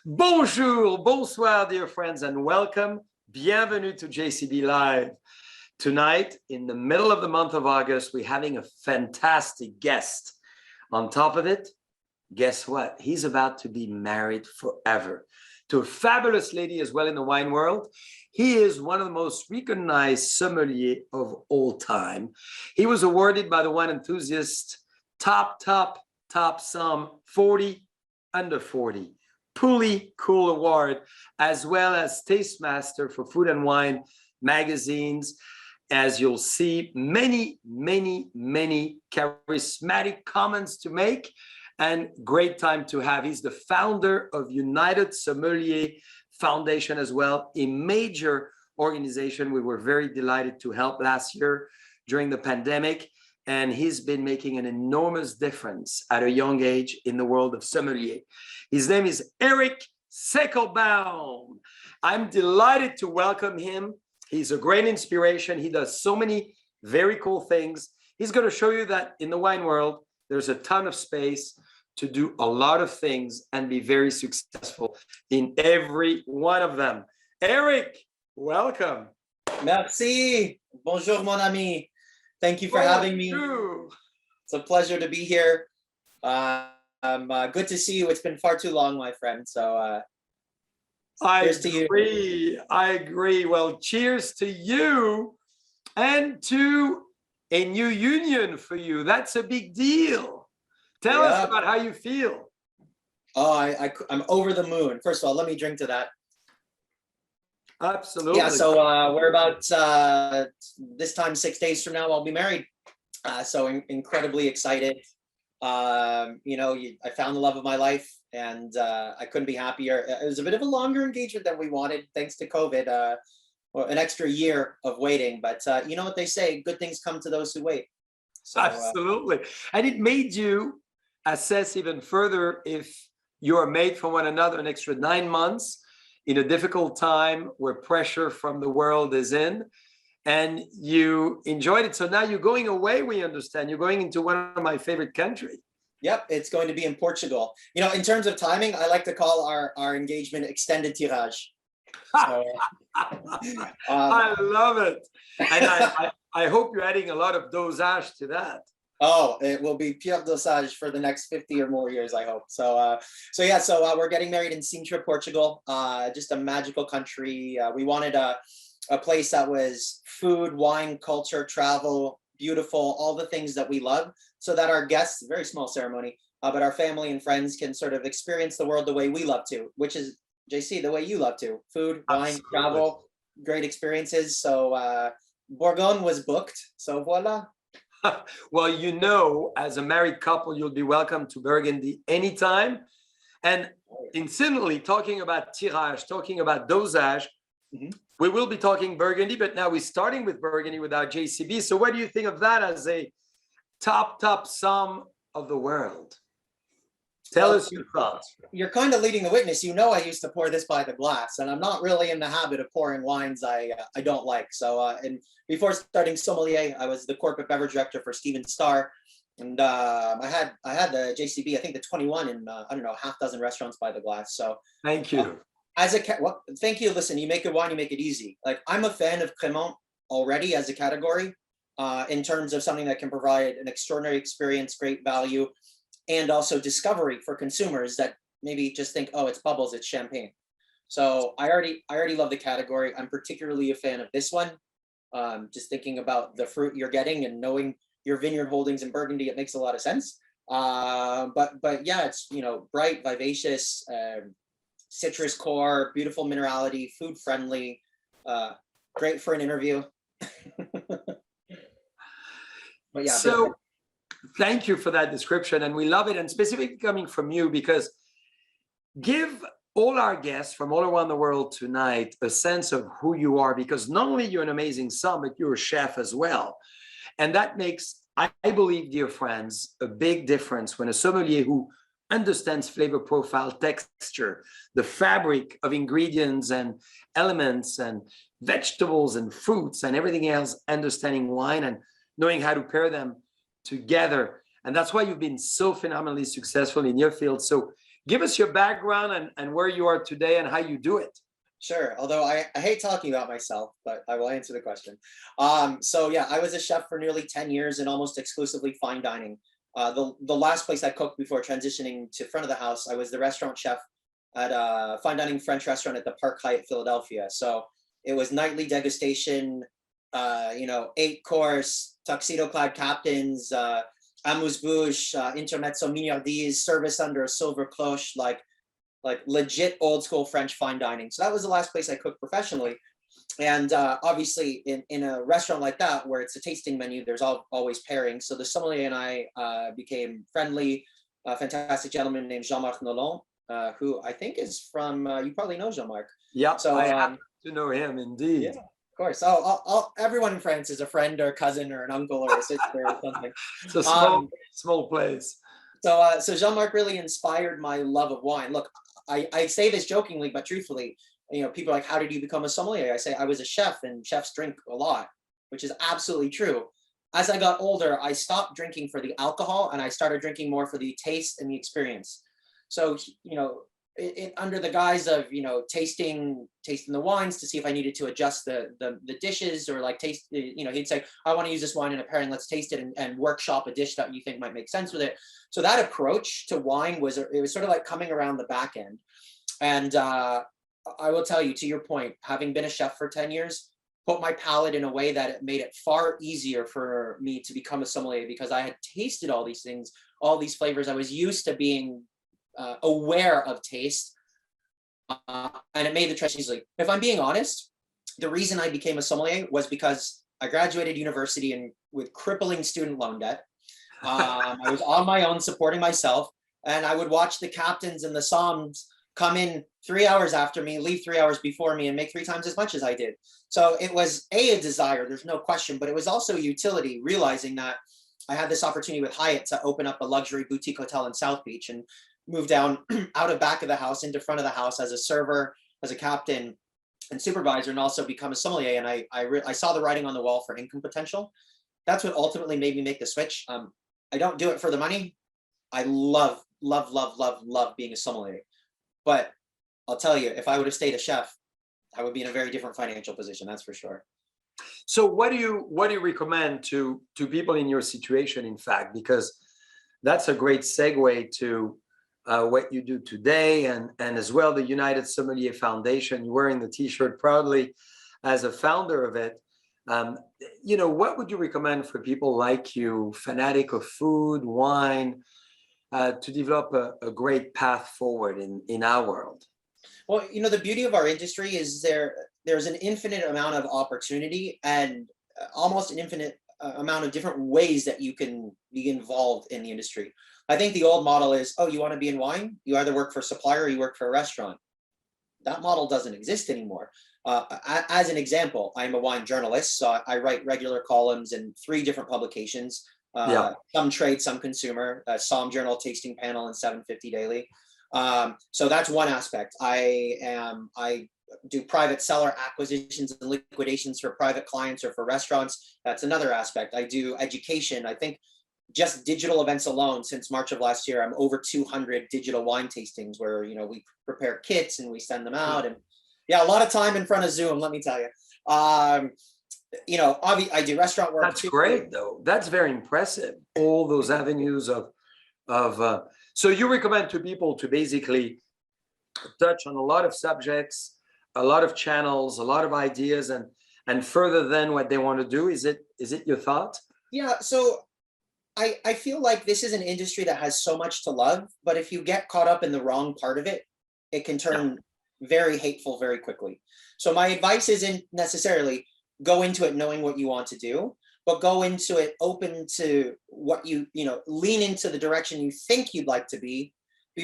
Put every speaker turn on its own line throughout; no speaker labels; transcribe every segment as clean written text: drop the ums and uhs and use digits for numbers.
Bonjour, bonsoir, dear friends, and welcome. Bienvenue to JCB Live. Tonight, in the middle of the month of August, we're having a fantastic guest. On top of it, guess what? He's about to be married forever to a fabulous lady as well in the wine world. He is one of the most recognized sommelier of all time. He was awarded by the Wine Enthusiast top Somm 40 under 40. Pretty cool award, as well as Tastemaster for Food and Wine magazines. As you'll see, many charismatic comments to make and great time to have. He's the founder of United Sommeliers Foundation as well, a major organization we were very delighted to help last year during the pandemic. And he's been making an enormous difference at a young age in the world of sommelier. His name is Erik Segelbaum. I'm delighted to welcome him. He's a great inspiration. He does so many very cool things. He's going to show you that in the wine world, there's a ton of space to do a lot of things and be very successful in every one of them. Erik, welcome.
Merci. Bonjour, mon ami. Thank you for having me. It's a pleasure to be here. Good to see you. It's been far too long, my friend. So cheers to you.
I agree. Well, cheers to you and to a new union for you. That's a big deal. Tell us about how you feel.
Oh, I'm over the moon. First of all, let me drink to that.
Absolutely.
Yeah, so we're about this time 6 days from now I'll be married. So incredibly excited. You know, I found the love of my life, and I couldn't be happier. It was a bit of a longer engagement than we wanted, thanks to COVID, an extra year of waiting. But you know what they say, good things come to those who wait. So,
absolutely. And it made you assess even further if you are made for one another an extra 9 months in a difficult time where pressure from the world is in, and you enjoyed it. So now you're going away, we understand. You're going into one of my favorite countries.
Yep, it's going to be in Portugal. You know, in terms of timing, I like to call our engagement extended tirage. So,
I love it. And I hope you're adding a lot of dosage to that.
Oh, it will be pure dosage for the next 50 or more years, I hope. So, so we're getting married in Sintra, Portugal. Just a magical country. We wanted a place that was food, wine, culture, travel, beautiful, all the things that we love, so that our guests, very small ceremony, but our family and friends can sort of experience the world the way we love to, which is, JC, the way you love to. Food, wine, travel, great experiences. So Bourgogne was booked. So voila.
Well, you know, as a married couple, you'll be welcome to Burgundy anytime. And incidentally, talking about tirage, talking about dosage, we will be talking Burgundy, but now we're starting with Burgundy with our JCB. So what do you think of that as a top Somm of the world? Tell us your thoughts.
You're kind of leading the witness. You know, I used to pour this by the glass, and I'm not really in the habit of pouring wines I don't like. So, and before starting sommelier, I was the corporate beverage director for Steven Starr, and I had the JCB, I think the 21 in I don't know, half dozen restaurants by the glass. So
thank you.
Thank you. Listen, you make good wine, you make it easy. Like, I'm a fan of Crémant already as a category, in terms of something that can provide an extraordinary experience, great value, and also discovery for consumers that maybe just think, oh, it's bubbles, it's champagne. So I already love the category. I'm particularly a fan of this one. Just thinking about the fruit you're getting and knowing your vineyard holdings in Burgundy, it makes a lot of sense. But yeah, it's, you know, bright, vivacious, citrus core, beautiful minerality, food friendly, great for an interview. But yeah.
So thank you for that description, and we love it, and specifically coming from you, because give all our guests from all around the world tonight a sense of who you are, because not only you're an amazing somm, but you're a chef as well. And that makes, I believe, dear friends, a big difference when a sommelier who understands flavor profile, texture, the fabric of ingredients and elements and vegetables and fruits and everything else, understanding wine and knowing how to pair them together. And that's why you've been so phenomenally successful in your field. So Give us your background and where you are today and how you do it.
Sure. Although I hate talking about myself, but I will answer the question. So yeah, I was a chef for nearly 10 years and almost exclusively fine dining. The last place I cooked before transitioning to front of the house, I was the restaurant chef at a fine dining French restaurant at the Park Hyatt, Philadelphia. So it was nightly degustation, 8-course, tuxedo-clad captains, amuse-bouche, intermezzo mignardises, service under a silver cloche, like legit old school French fine dining. So that was the last place I cooked professionally. And obviously in a restaurant like that, where it's a tasting menu, there's always pairings. So the sommelier and I became friendly. A fantastic gentleman named Jean-Marc Nolan, who I think is from, you probably know Jean-Marc.
Yeah, so I happen to know him indeed.
Yeah, of course. Oh, everyone in France is a friend or cousin or an uncle or a sister or something.
It's a small place.
So Jean-Marc really inspired my love of wine. Look, I say this jokingly, but truthfully, people are like, how did you become a sommelier? I say, I was a chef and chefs drink a lot, which is absolutely true. As I got older, I stopped drinking for the alcohol and I started drinking more for the taste and the experience. So, under the guise of, tasting the wines to see if I needed to adjust the dishes or like taste, he'd say, I want to use this wine in a pairing, let's taste it and workshop a dish that you think might make sense with it. So that approach to wine was sort of like coming around the back end. And I will tell you, to your point, having been a chef for 10 years, put my palate in a way that it made it far easier for me to become a sommelier because I had tasted all these things, all these flavors. I was used to being aware of taste, and it made the transition easily. If I'm being honest, the reason I became a sommelier was because I graduated university and with crippling student loan debt. I was on my own, supporting myself, and I would watch the captains and the somms come in 3 hours after me, leave 3 hours before me, and make 3 times as much as I did. So it was a desire, there's no question, but it was also utility, realizing that I had this opportunity with Hyatt to open up a luxury boutique hotel in South Beach and move down out of back of the house into front of the house as a server, as a captain and supervisor, and also become a sommelier. And I saw the writing on the wall for income potential. That's what ultimately made me make the switch. I don't do it for the money. I love being a sommelier. But I'll tell you, if I would have stayed a chef, I would be in a very different financial position, that's for sure.
So what do you recommend to people in your situation, in fact, because that's a great segue to what you do today, and as well the United Sommeliers Foundation. You're wearing the t-shirt proudly as a founder of it. What would you recommend for people like you, fanatic of food, wine, to develop a great path forward in our world?
Well, the beauty of our industry is there's an infinite amount of opportunity and almost an infinite amount of different ways that you can be involved in the industry. I think the old model is, oh, you want to be in wine? You either work for a supplier or you work for a restaurant. That model doesn't exist anymore. As an example, I'm a wine journalist, so I write regular columns in 3 different publications. Some trade, some consumer, Somm Journal, Tasting Panel, and 750 Daily. So that's one aspect. I do private seller acquisitions and liquidations for private clients or for restaurants. That's another aspect. I do education. I think just digital events alone, since March of last year, I'm over 200 digital wine tastings where, we prepare kits and we send them out. And yeah, a lot of time in front of Zoom, let me tell you. I do restaurant work.
That's great, though. That's very impressive. All those avenues of so you recommend to people to basically touch on a lot of subjects, a lot of channels, a lot of ideas, and further than what they want to do. Is it your thought?
Yeah. So I feel like this is an industry that has so much to love, but if you get caught up in the wrong part of it, it can turn very hateful very quickly. So my advice isn't necessarily go into it knowing what you want to do, but go into it open to what lean into the direction you think you'd like to be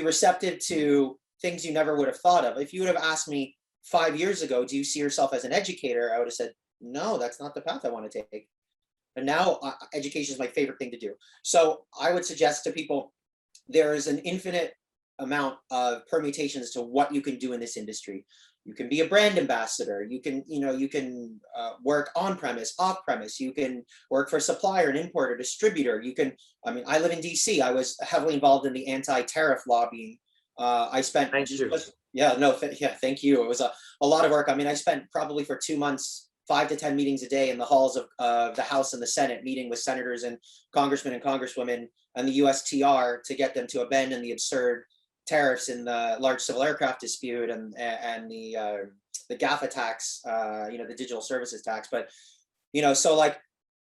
receptive to things you never would have thought of. If you would have asked me 5 years ago, do you see yourself as an educator? I would have said, no, that's not the path I want to take. And now education is my favorite thing to do. So I would suggest to people, there is an infinite amount of permutations to what you can do in this industry. You can be a brand ambassador. You can, work on premise, off premise. You can work for a supplier, an importer, distributor. I live in DC. I was heavily involved in the anti-tariff lobbying I spent
Thank you.
yeah, no, yeah, thank you. It was a lot of work. I mean, I spent probably for 2 months, 5 to 10 meetings a day in the halls of the House and the Senate, meeting with senators and congressmen and congresswomen and the USTR to get them to abandon the absurd tariffs in the large civil aircraft dispute and the GAFA tax, the digital services tax. But, so like,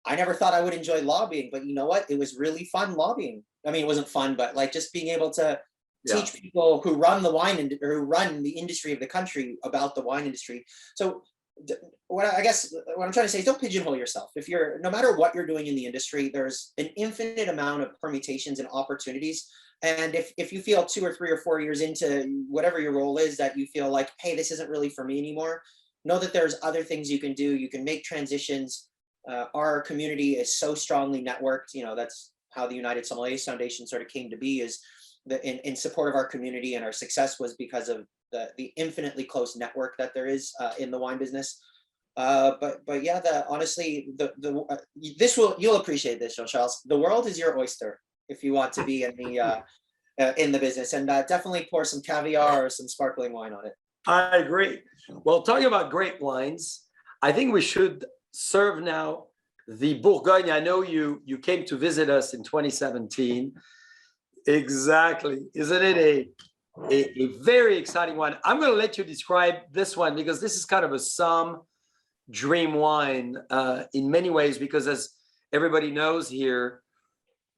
I never thought I would enjoy lobbying, but you know what? It was really fun lobbying. I mean, it wasn't fun, but like just being able to teach people who run the who run the industry of the country about the wine industry. So what I'm trying to say is don't pigeonhole yourself. No matter what you're doing in the industry, there's an infinite amount of permutations and opportunities. And if you feel 2 or 3 or 4 years into whatever your role is that you feel like, hey, this isn't really for me anymore, know that there's other things you can do. You can make transitions. Our community is so strongly networked. That's how the United Sommeliers Foundation sort of came to be, is in support of our community, and our success was because of the infinitely close network that there is in the wine business. But yeah, honestly, you'll appreciate this, Jean-Charles. The world is your oyster if you want to be in the business, and definitely pour some caviar or some sparkling wine on it.
I agree. Well, talking about great wines, I think we should serve now the Bourgogne. I know you came to visit us in 2017. Exactly. Isn't it a very exciting wine? I'm going to let you describe this one, because this is kind of a Somm dream wine in many ways, because as everybody knows here,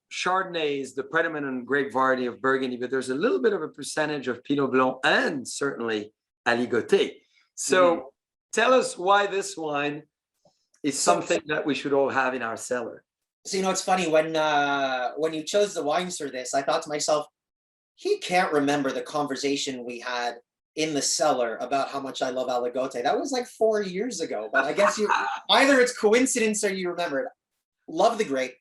Chardonnay is the predominant grape variety of Burgundy, but there's a little bit of a percentage of Pinot Blanc and certainly Aligoté. So tell us why this wine is something that we should all have in our cellar.
So, it's funny, when you chose the wines for this, I thought to myself, he can't remember the conversation we had in the cellar about how much I love Aligoté. That was like 4 years ago, but I guess either it's coincidence or you remember it. Love the grape.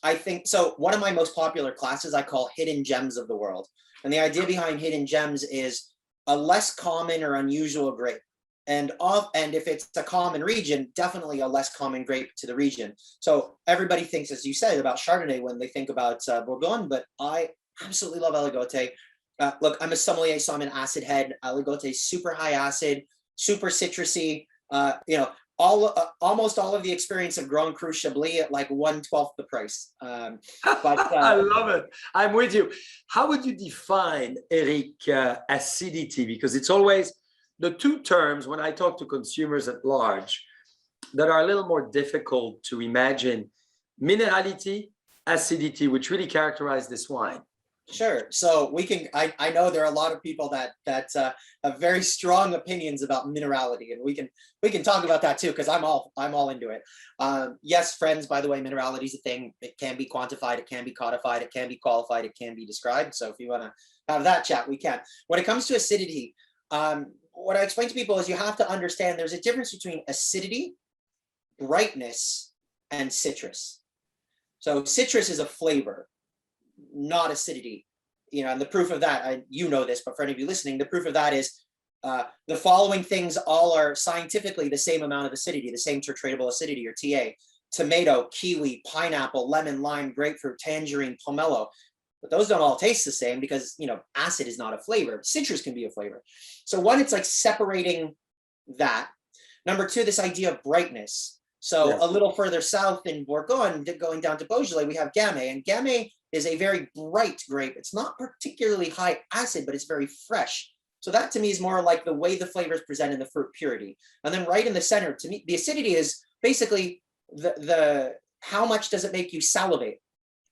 I think so. One of my most popular classes I call Hidden Gems of the World. And the idea behind Hidden Gems is a less common or unusual grape. And if it's a common region, definitely a less common grape to the region. So everybody thinks, as you said, about Chardonnay when they think about Bourgogne, but I absolutely love Aligoté. Look, I'm a sommelier, so I'm an acid head. Aligoté is super high acid, super citrusy. Almost all of the experience of Grand Cru Chablis at like 1/12 the price.
I love it. I'm with you. How would you define, Erik, acidity? Because it's always the two terms when I talk to consumers at large that are a little more difficult to imagine: minerality, acidity, which really characterize this wine.
Sure. So I know there are a lot of people that have very strong opinions about minerality, and we can talk about that too, because I'm all into it. Yes, friends, by the way, minerality is a thing. It can be quantified, it can be codified, it can be qualified, it can be described. So if you want to have that chat, we can. When it comes to acidity, what I explain to people is you have to understand there's a difference between acidity, brightness, and citrus. So citrus is a flavor, not acidity. And the proof of that, this, but for any of you listening, the proof of that is the following things all are scientifically the same amount of acidity, the same titratable acidity, or TA: tomato, kiwi, pineapple, lemon, lime, grapefruit, tangerine, pomelo. But those don't all taste the same because, acid is not a flavor. Citrus can be a flavor. So one, it's like separating that. Number two, this idea of brightness. So a little further south in Bourgogne, going down to Beaujolais, we have Gamay, and Gamay is a very bright grape. It's not particularly high acid, but it's very fresh. So that to me is more like the way the flavors present in the fruit purity. And then right in the center, to me, the acidity is basically the how much does it make you salivate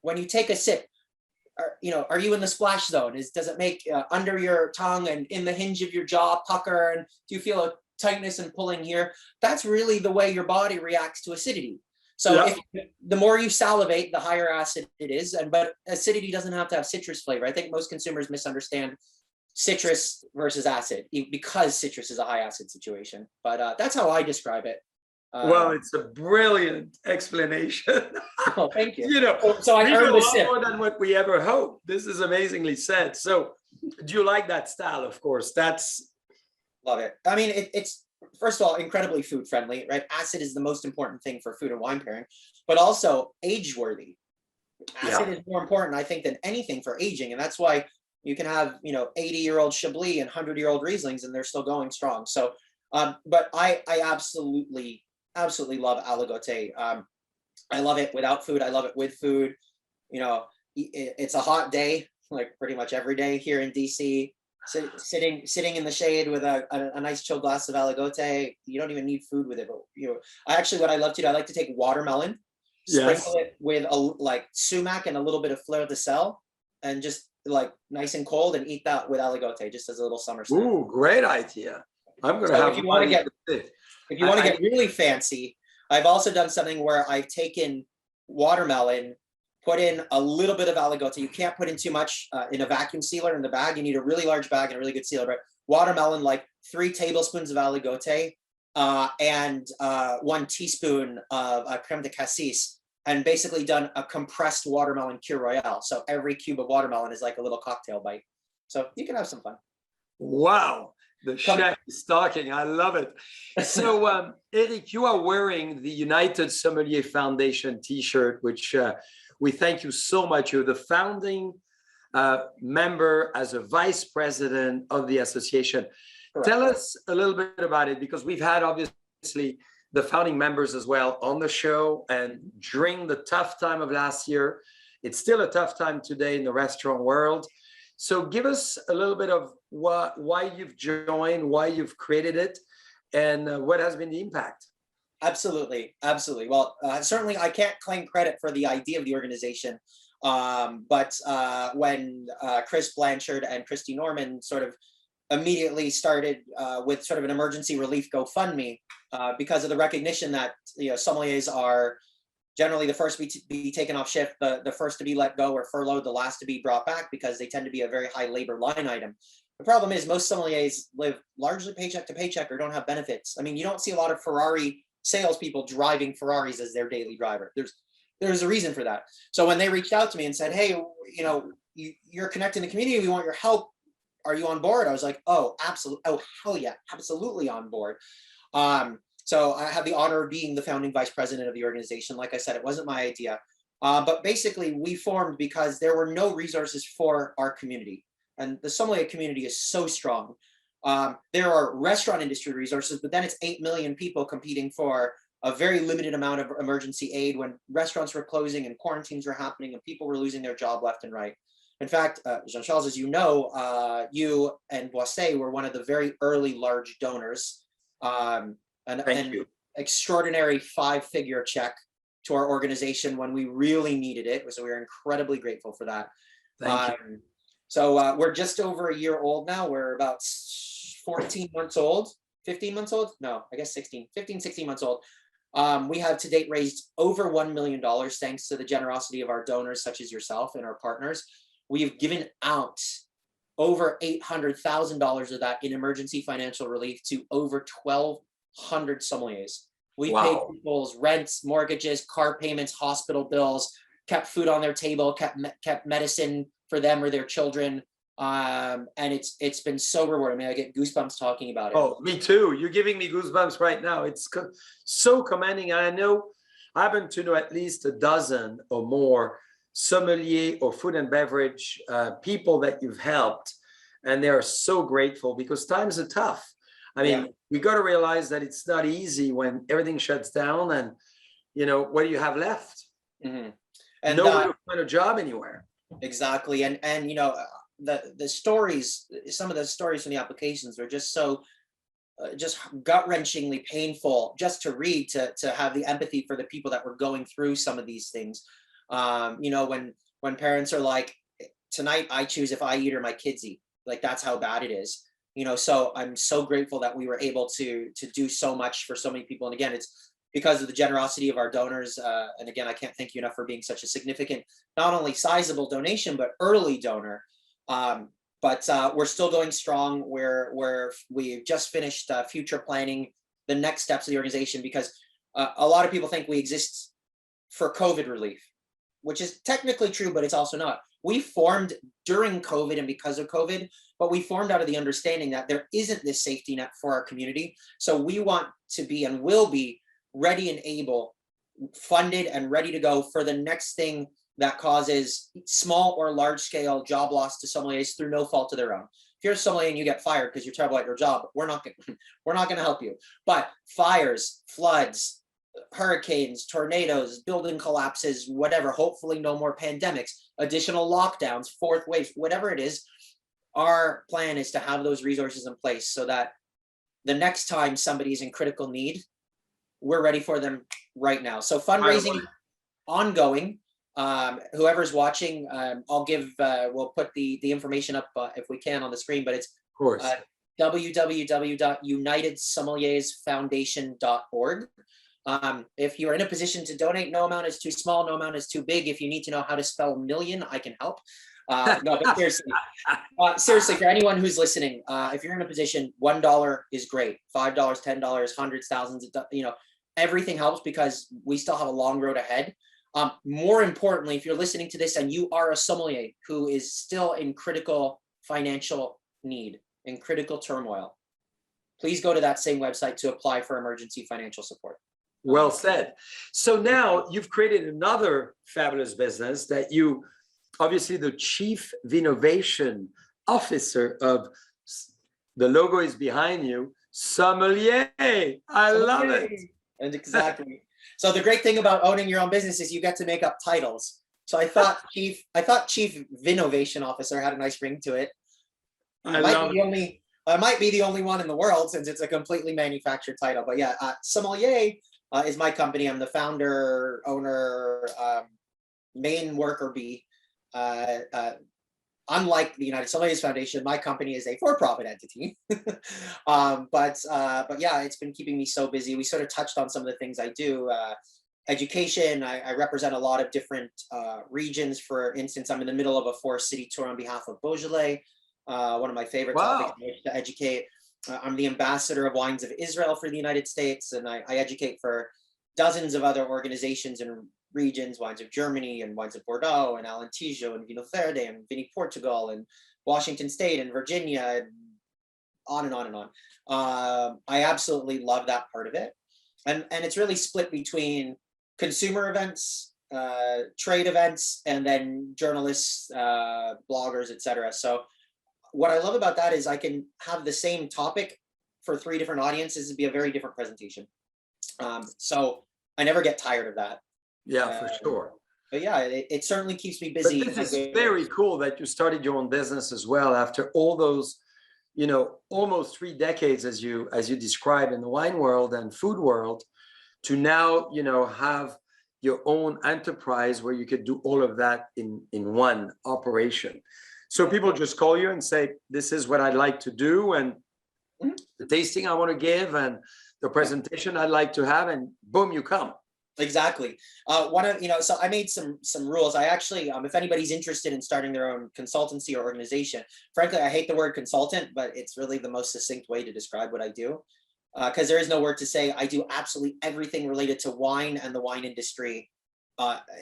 when you take a sip? Are you in the splash zone? Does it make under your tongue and in the hinge of your jaw pucker? And do you feel a tightness and pulling here? That's really the way your body reacts to acidity. So the more you salivate, the higher acid it is. But acidity doesn't have to have citrus flavor. I think most consumers misunderstand citrus versus acid because citrus is a high acid situation. But that's how I describe it.
Well, it's a brilliant explanation.
Oh, thank you.
So I earned a lot more than what we ever hoped. This is amazingly said. So do you like that style? Of course,
love it. I mean, it's first of all, incredibly food friendly, right? Acid is the most important thing for food and wine pairing, but also age worthy. Acid is more important, I think, than anything for aging. And that's why You can have, 80-year-old Chablis and 100-year-old Rieslings, and they're still going strong. So, but I absolutely love Aligoté. I love it without food. I love it with food. It's a hot day, like pretty much every day here in DC. Sitting in the shade with a nice chilled glass of Aligoté. You don't even need food with it. But what I love to do, I like to take watermelon, sprinkle it with like sumac and a little bit of fleur de sel, and just like nice and cold, and eat that with Aligoté, just as a little summer snack.
Ooh, great idea. I'm gonna
So
have.
if you want to get really fancy, I've also done something where I've taken watermelon, put in a little bit of Aligoté. You can't put in too much in a vacuum sealer in the bag. You need a really large bag and a really good sealer. But watermelon, like 3 tablespoons of Aligoté and 1 teaspoon of creme de cassis, and basically done a compressed watermelon Cure Royale. So every cube of watermelon is like a little cocktail bite. So you can have some fun.
Wow. The chef is talking. I love it. So, Erik, you are wearing the United Sommeliers Foundation T-shirt, which we thank you so much. You're the founding member as a vice president of the association. Correct. Tell us a little bit about it, because we've had obviously the founding members as well on the show, and during the tough time of last year, it's still a tough time today in the restaurant world. So give us a little bit of why you've joined, why you've created it, and what has been the impact.
Absolutely. Well, certainly I can't claim credit for the idea of the organization, but when Chris Blanchard and Christy Norman sort of immediately started with sort of an emergency relief GoFundMe, because of the recognition that sommeliers are generally the first to be taken off shift, the first to be let go or furloughed, the last to be brought back, because they tend to be a very high labor line item. The problem is most sommeliers live largely paycheck to paycheck or don't have benefits. I mean, you don't see a lot of Ferrari salespeople driving Ferraris as their daily driver. There's a reason for that. So when they reached out to me and said, hey, you're connecting the community, we want your help. Are you on board? I was like, oh, absolutely. Oh, hell yeah, absolutely on board. So I have the honor of being the founding vice president of the organization. Like I said, it wasn't my idea. But basically we formed because there were no resources for our community. And the sommelier community is so strong. There are restaurant industry resources, but then it's 8 million people competing for a very limited amount of emergency aid when restaurants were closing and quarantines were happening and people were losing their job left and right. In fact, Jean-Charles, as you know, you and Boisset were one of the very early large donors. An extraordinary 5-figure check to our organization when we really needed it. So we are incredibly grateful for that.
Thank you.
So we're just over a year old now. We're about 14 months old, 15 months old. No, I guess 16 months old. We have to date raised over $1 million thanks to the generosity of our donors, such as yourself and our partners. We've given out over $800,000 of that in emergency financial relief to over 1,200 sommeliers. We paid people's rents, mortgages, car payments, hospital bills, kept food on their table, kept medicine for them or their children. And it's been so rewarding. I mean, I get goosebumps talking about it.
Oh, me too. You're giving me goosebumps right now. It's so commending. I happen to know at least a dozen or more sommelier or food and beverage people that you've helped, and they are so grateful because times are tough. I mean, we got to realize that it's not easy when everything shuts down, and what do you have left?
Mm-hmm.
And nowhere to find a job anywhere.
Exactly, and the stories, some of the stories from the applications are just so just gut-wrenchingly painful just to read, to have the empathy for the people that were going through some of these things. When parents are like, tonight I choose if I eat or my kids eat, like that's how bad it is. So I'm so grateful that we were able to do so much for so many people. And again, it's because of the generosity of our donors. And again, I can't thank you enough for being such a significant, not only sizable donation, but early donor. But we're still going strong. We've just finished future planning the next steps of the organization, because a lot of people think we exist for COVID relief, which is technically true, but it's also not. We formed during COVID and because of COVID, but we formed out of the understanding that there isn't this safety net for our community. So we want to be and will be ready and able, funded and ready to go for the next thing that causes small or large scale job loss to sommeliers through no fault of their own. If you're a sommelier and you get fired because you're terrible at your job, we're not going to help you. But fires, floods, hurricanes, tornadoes, building collapses, whatever, hopefully no more pandemics, additional lockdowns, fourth waves, whatever it is, our plan is to have those resources in place so that the next time somebody's in critical need, we're ready for them right now. So fundraising ongoing. Whoever's watching, we'll put the information up if we can on the screen, but it's
Of course.
www.unitedsommeliesfoundation.org. If you're in a position to donate, no amount is too small, no amount is too big. If you need to know how to spell million, I can help. No, but seriously, for anyone who's listening, if you're in a position, $1 is great. $5, $10, hundreds, thousands, everything helps because we still have a long road ahead. More importantly, if you're listening to this and you are a sommelier who is still in critical financial need, in critical turmoil, please go to that same website to apply for emergency financial support.
Well said. So now you've created another fabulous business that you, obviously the Chief Innovation Officer of, the logo is behind you, Sommelier. I love it.
And exactly. So the great thing about owning your own business is you get to make up titles. So I thought Chief Innovation Officer had a nice ring to it. I might be the only one in the world since it's a completely manufactured title. But yeah, Sommelier is my company. I'm the founder, owner, main worker bee. Unlike the United Sommeliers Foundation, my company is a for-profit entity. But yeah, it's been keeping me so busy. We sort of touched on some of the things I do. Education, I represent a lot of different regions. For instance, I'm in the middle of a 4-city tour on behalf of Beaujolais, one of my favorite topics to educate. I'm the ambassador of Wines of Israel for the United States, and I educate for dozens of other organizations and regions, Wines of Germany and Wines of Bordeaux and Alentejo and Vinho Verde and Vinny Portugal and Washington State and Virginia, and on and on and on. I absolutely love that part of it. And it's really split between consumer events, trade events, and then journalists, bloggers, etc. So what I love about that is I can have the same topic for 3 different audiences and be a very different presentation. So I never get tired of that.
Yeah, for sure.
But yeah, it certainly keeps me busy.
But this is very cool that you started your own business as well after all those, almost 3 decades as you described in the wine world and food world, to now, have your own enterprise where you could do all of that in one operation. So people just call you and say, this is what I'd like to do, and the tasting I want to give, and the presentation I'd like to have, and boom, you come.
Exactly. So I made some rules. I actually, if anybody's interested in starting their own consultancy or organization, frankly, I hate the word consultant, but it's really the most succinct way to describe what I do. Because there is no word to say. I do absolutely everything related to wine and the wine industry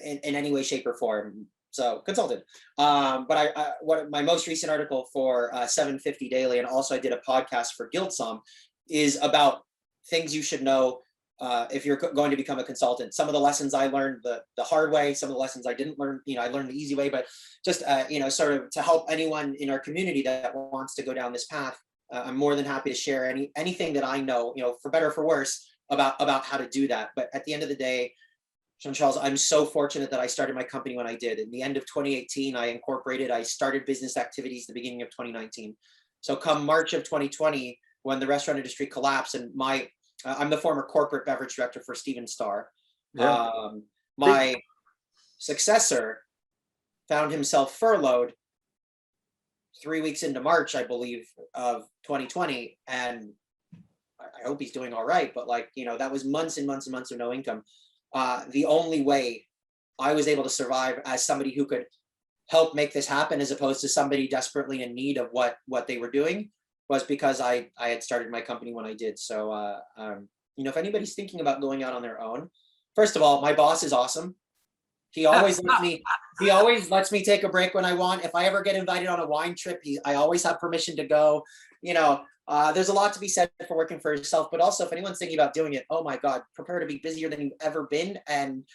in any way, shape, or form. So consultant. But what my most recent article for 750 Daily, and also I did a podcast for Guild Somm, is about things you should know if you're going to become a consultant. Some of the lessons I learned the hard way, some of the lessons I didn't learn, I learned the easy way, but just, sort of to help anyone in our community that wants to go down this path. I'm more than happy to share anything that I know, for better or for worse, about how to do that. But at the end of the day, Jean-Charles, I'm so fortunate that I started my company when I did. In the end of 2018, I started business activities at the beginning of 2019. So come March of 2020, when the restaurant industry collapsed, and I'm the former corporate beverage director for Steven Starr. Yeah. My successor found himself furloughed 3 weeks into March, I believe, of 2020. And I hope he's doing all right. But that was months and months and months of no income. The only way I was able to survive as somebody who could help make this happen, as opposed to somebody desperately in need of what they were doing, was because I had started my company when I did. So, if anybody's thinking about going out on their own, first of all, my boss is awesome. He always lets me take a break when I want. If I ever get invited on a wine trip, I always have permission to go. There's a lot to be said for working for yourself, but also if anyone's thinking about doing it, oh my God, prepare to be busier than you've ever been. And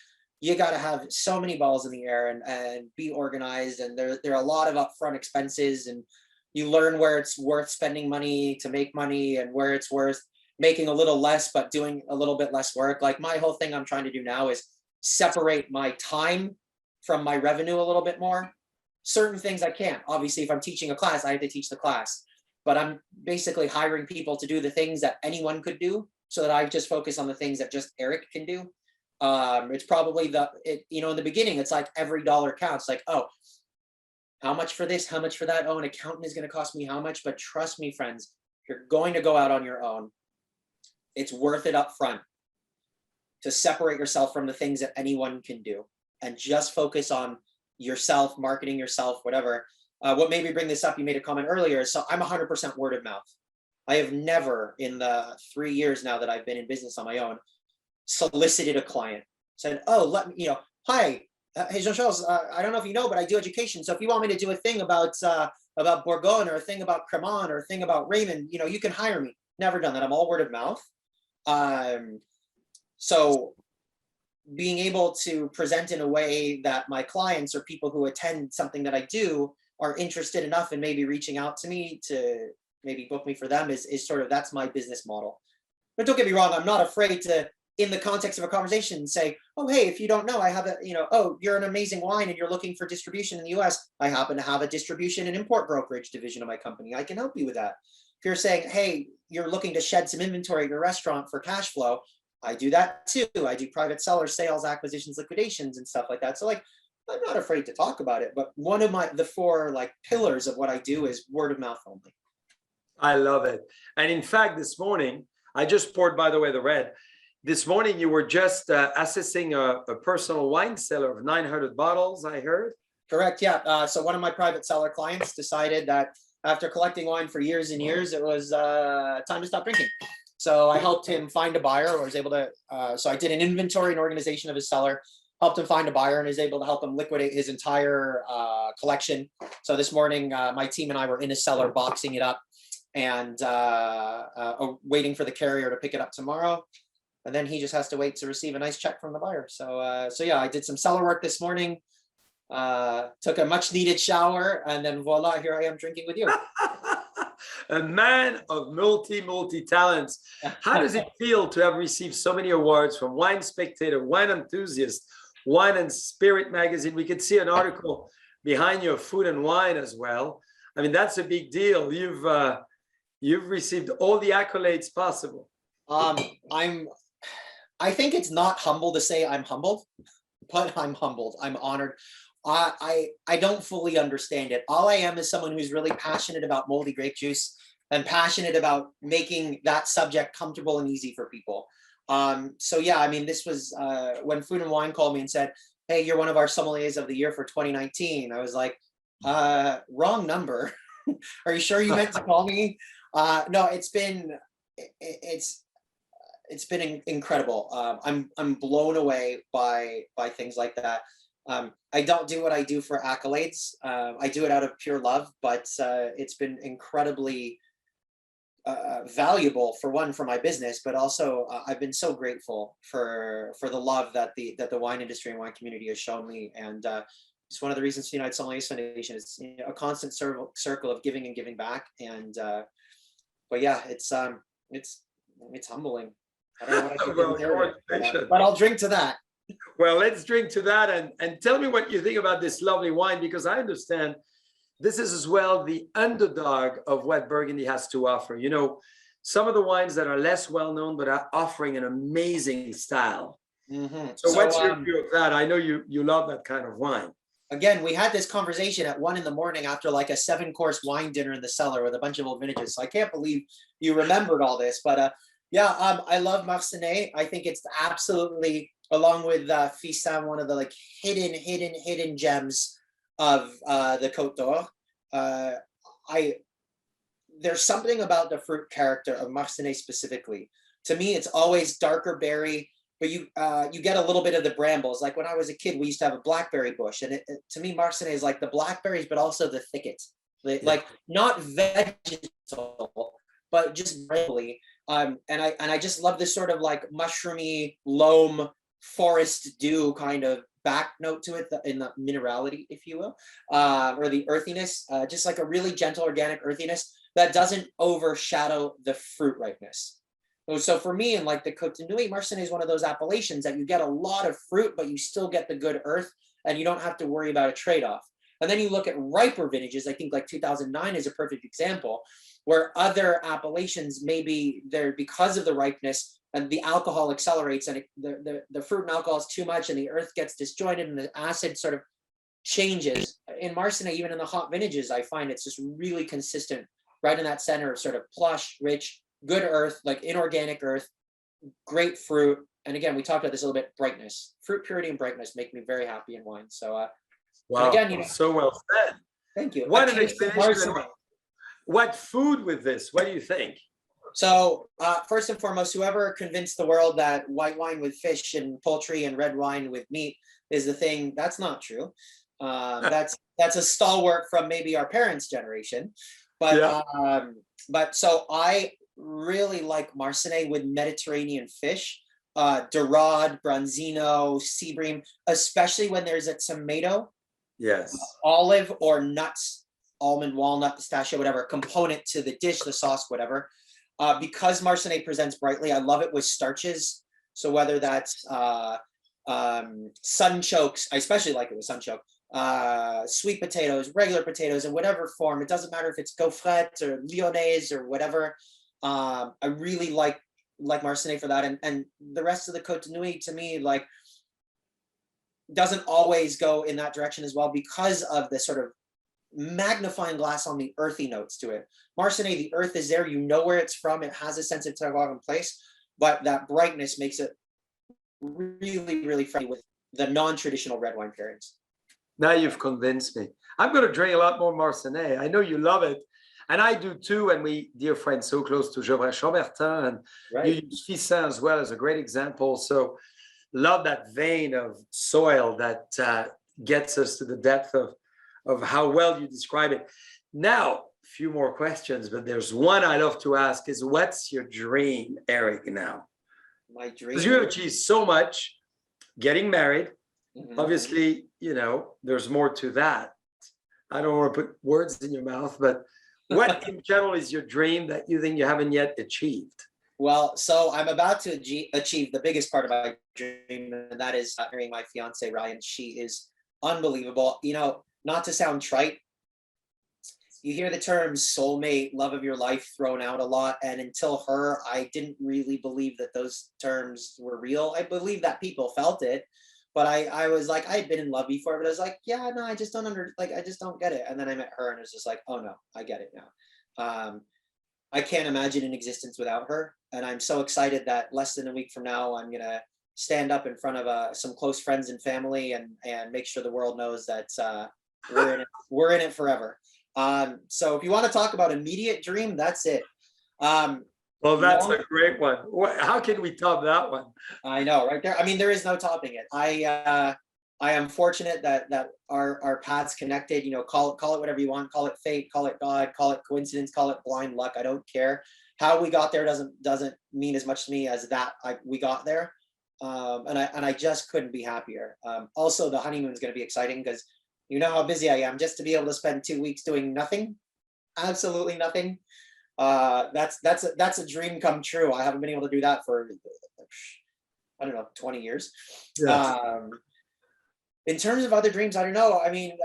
you got to have so many balls in the air and be organized. And there are a lot of upfront expenses, and you learn where it's worth spending money to make money and where it's worth making a little less, but doing a little bit less work. Like my whole thing I'm trying to do now is separate my time from my revenue a little bit more. Certain things I can't. Obviously, if I'm teaching a class, I have to teach the class. But I'm basically hiring people to do the things that anyone could do, so that I just focus on the things that just Erik can do. It's probably in the beginning, it's like every dollar counts. Like, oh, how much for this? How much for that? Oh, an accountant is going to cost me how much? But trust me, friends, you're going to go out on your own. It's worth it up front to separate yourself from the things that anyone can do and just focus on yourself, marketing yourself, whatever. What made me bring this up, you made a comment earlier, so I'm 100% word of mouth. I have never, in the 3 years now that I've been in business on my own, solicited a client, said, oh, let me, hi, hey, Jean-Charles, I don't know if you know, but I do education. So if you want me to do a thing about Bourgogne, or a thing about Cremant, or a thing about Raymond, you can hire me. Never done that. I'm all word of mouth. So being able to present in a way that my clients or people who attend something that I do are interested enough in maybe reaching out to me to maybe book me for them is sort of, that's my business model. But don't get me wrong, I'm not afraid to, in the context of a conversation, say, oh, hey, if you don't know, I have oh, you're an amazing wine and you're looking for distribution in the US. I happen to have a distribution and import brokerage division of my company. I can help you with that. If you're saying, hey, you're looking to shed some inventory at your restaurant for cash flow, I do that too. I do private seller sales, acquisitions, liquidations, and stuff like that. So like, I'm not afraid to talk about it, but one of the four like pillars of what I do is word of mouth only.
I love it. And in fact, this morning, I just poured, by the way, the red. This morning, you were just assessing a personal wine cellar of 900 bottles, I heard.
Correct, yeah. So one of my private seller clients decided that after collecting wine for years and years, it was time to stop drinking. So I helped him find a buyer, or was able to, so I did an inventory and organization of his cellar, helped him find a buyer, and was able to help him liquidate his entire collection. So this morning, my team and I were in his cellar boxing it up and waiting for the carrier to pick it up tomorrow. And then he just has to wait to receive a nice check from the buyer. So yeah, I did some cellar work this morning, took a much needed shower, and then voila, here I am drinking with you.
A man of multi talents. How does it feel to have received so many awards from Wine Spectator, Wine Enthusiast, Wine and Spirit magazine? We could see an article behind you of Food and Wine as well. I mean, that's a big deal. You've received all the accolades possible.
I think it's not humble to say I'm humbled, but I'm humbled. I'm honored. I don't fully understand it. All I am is someone who's really passionate about moldy grape juice and passionate about making that subject comfortable and easy for people. So yeah, I mean, this was when Food and Wine called me and said, hey, you're one of our sommeliers of the year for 2019. I was like, wrong number. Are you sure you meant to call me? No, it's been incredible. I'm blown away by things like that. I don't do what I do for accolades. I do it out of pure love, but it's been incredibly valuable, for one, for my business, but also I've been so grateful for the love that the wine industry and wine community has shown me. And it's one of the reasons the United Sommeliers Foundation is a constant circle of giving and giving back. And but yeah, it's humbling. I don't know what I can do, but I'll drink to that.
Well, let's drink to that, and tell me what you think about this lovely wine, because I understand this is as well the underdog of what Burgundy has to offer. You know, some of the wines that are less well known but are offering an amazing style. Mm-hmm. So what's your view of that? I know you love that kind of wine.
Again, we had this conversation at 1 a.m. after like a 7-course wine dinner in the cellar with a bunch of old vintages. So I can't believe you remembered all this, but yeah, I love Marsanais. I think it's absolutely, along with Fissan, one of the like hidden gems of the Côte d'Or. There's something about the fruit character of Marsanais specifically. To me, it's always darker berry, but you get a little bit of the brambles. Like when I was a kid, we used to have a blackberry bush, and to me, Marsanais is like the blackberries, but also the thicket, like not vegetable, but just brambly. And I just love this sort of like mushroomy loam forest dew kind of back note to it, in the minerality, if you will, or the earthiness, just like a really gentle organic earthiness that doesn't overshadow the fruit ripeness. So for me, in like the Côte de Nuit, Marsanne is one of those appellations that you get a lot of fruit, but you still get the good earth, and you don't have to worry about a trade-off. And then you look at riper vintages, I think like 2009 is a perfect example, where other appellations, maybe they're, because of the ripeness, and the alcohol accelerates, and the fruit and alcohol is too much, and the earth gets disjointed, and the acid sort of changes. In Marsanne, even in the hot vintages, I find it's just really consistent, right in that center of sort of plush, rich, good earth, like inorganic earth, great fruit. And again, we talked about this a little bit, brightness, fruit purity and brightness make me very happy in wine. So,
Wow,
again, you know,
so well said.
thank you.
What an explanation. What food with this? What do you think?
So first and foremost, whoever convinced the world that white wine with fish and poultry and red wine with meat is the thing, that's not true. That's a stalwart from maybe our parents' generation. But
Yeah.
So I really like Marsanne with Mediterranean fish, Dorade, Branzino, sea bream, especially when there's a tomato,
Yes.
olive, or nuts, almond, walnut, pistachio, whatever component to the dish, the sauce, whatever. Because Marsanne presents brightly, I love it with starches. So whether that's sunchokes, I especially like it with sunchoke, sweet potatoes, regular potatoes, in whatever form. It doesn't matter if it's gaufrette or lyonnaise or whatever. I really like Marsanne for that. And the rest of the Côte de Nuit, to me, like, doesn't always go in that direction as well, because of the sort of magnifying glass on the earthy notes to it. Marsanne, the earth is there, you know where it's from, it has a sense of terroir in place, but that brightness makes it really, really friendly with the non-traditional red wine pairings.
Now you've convinced me. I'm going to drink a lot more Marsanne. I know you love it, and I do too. And we, dear friends, so close to Gevrey-Chambertin, and you use Fissin as well as a great example. So love that vein of soil that gets us to the depth of how well you describe it. Now, a few more questions, but there's one I love to ask is, what's your dream, Erik, now?
My dream?
Because you have achieved so much, getting married.
Mm-hmm.
Obviously, you know, there's more to that. I don't want to put words in your mouth, but what in general is your dream that you think you haven't yet achieved?
Well, so I'm about to achieve the biggest part of my dream, and that is marrying my fiance, Ryan. She is unbelievable. You know, not to sound trite, you hear the terms soulmate, love of your life thrown out a lot. And until her, I didn't really believe that those terms were real. I believe that people felt it, but I was like, I had been in love before, but I was like, yeah, no, I just don't I just don't get it. And then I met her, and it's just like, oh no, I get it now. I can't imagine an existence without her. And I'm so excited that less than a week from now, I'm going to stand up in front of some close friends and family and make sure the world knows that we're in it forever. So if you want to talk about immediate dream, that's it.
Well, that's a great one. How can we top that one?
I know, right there. I mean, there is no topping it. I am fortunate that our paths connected. You know, call it whatever you want. Call it fate. Call it God. Call it coincidence. Call it blind luck. I don't care. How we got there doesn't mean as much to me as that we got there. And I just couldn't be happier. Also, the honeymoon is going to be exciting because you know how busy I am. Just to be able to spend 2 weeks doing nothing, absolutely nothing. That's a dream come true. I haven't been able to do that for, I don't know, 20 years. Yes. In terms of other dreams, I don't know. I mean,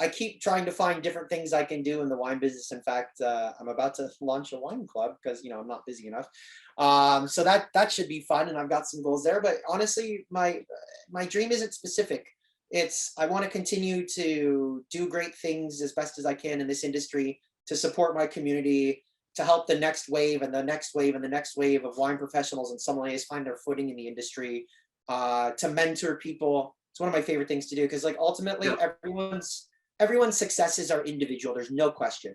I keep trying to find different things I can do in the wine business. In fact, I'm about to launch a wine club because, you know, I'm not busy enough. So that should be fun, and I've got some goals there. But honestly, my dream isn't specific. I want to continue to do great things as best as I can in this industry, to support my community, to help the next wave and the next wave and the next wave of wine professionals and sommeliers find their footing in the industry, to mentor people. It's one of my favorite things to do because, like, ultimately, everyone's successes are individual. There's no question.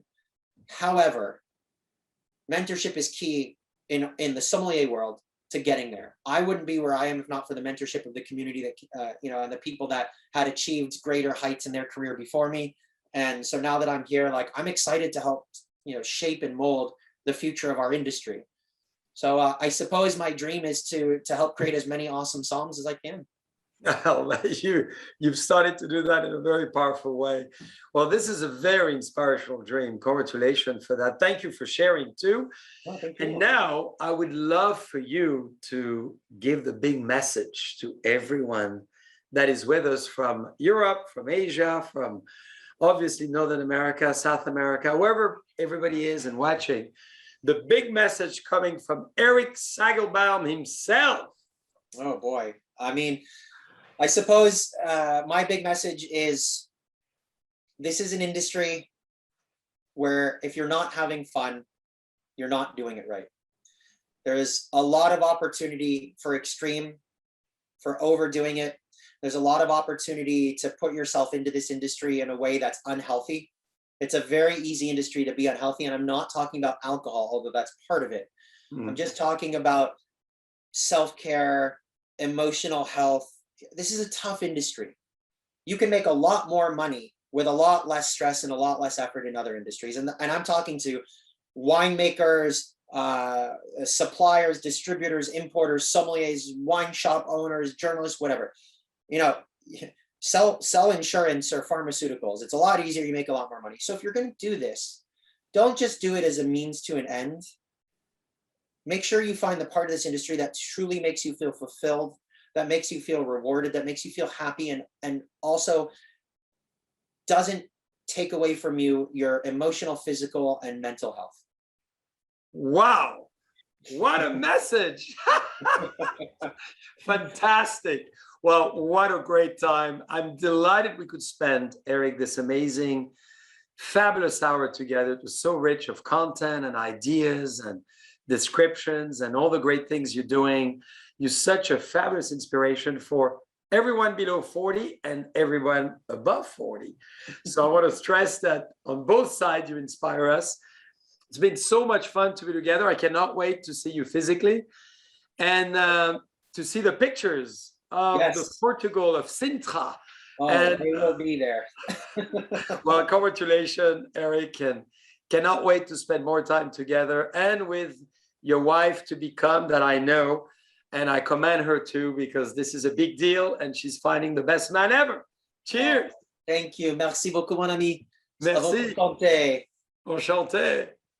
However, mentorship is key in the sommelier world to getting there. I wouldn't be where I am if not for the mentorship of the community that, you know, and the people that had achieved greater heights in their career before me. And so now that I'm here, like, I'm excited to help, you know, shape and mold the future of our industry. So I suppose my dream is to help create as many awesome somms as I can.
Well, you've started to do that in a very powerful way. Well, this is a very inspirational dream. Congratulations for that. Thank you for sharing too.
Oh, thank you.
And now I would love for you to give the big message to everyone that is with us from Europe, from Asia, from obviously Northern America, South America, wherever everybody is and watching. The big message coming from Erik Segelbaum himself.
Oh boy. I mean, I suppose my big message is this is an industry where if you're not having fun, you're not doing it right. There is a lot of opportunity for extreme, for overdoing it. There's a lot of opportunity to put yourself into this industry in a way that's unhealthy. It's a very easy industry to be unhealthy. And I'm not talking about alcohol, although that's part of it. I'm just talking about self-care, emotional health. This is a tough industry. You can make a lot more money with a lot less stress and a lot less effort in other industries. And I'm talking to winemakers, suppliers, distributors, importers, sommeliers, wine shop owners, journalists, whatever. You know, sell insurance or pharmaceuticals. It's a lot easier. You make a lot more money. So if you're going to do this, don't just do it as a means to an end. Make sure you find the part of this industry that truly makes you feel fulfilled, that makes you feel rewarded, that makes you feel happy, and also doesn't take away from you your emotional, physical, and mental health.
Wow. What a message. Fantastic. Well, what a great time. I'm delighted we could spend, Erik, this amazing, fabulous hour together. It was so rich of content and ideas and descriptions and all the great things you're doing. You're such a fabulous inspiration for everyone below 40 and everyone above 40. So I want to stress that on both sides, you inspire us. It's been so much fun to be together. I cannot wait to see you physically and to see the pictures of the Portugal of Sintra.
Oh,
and
they will be there.
Well, congratulations, Erik, and cannot wait to spend more time together and with your wife to become, that I know, and I commend her too, because this is a big deal and she's finding the best man ever. Cheers.
Thank you. Merci beaucoup, mon ami.
Merci. Enchanté.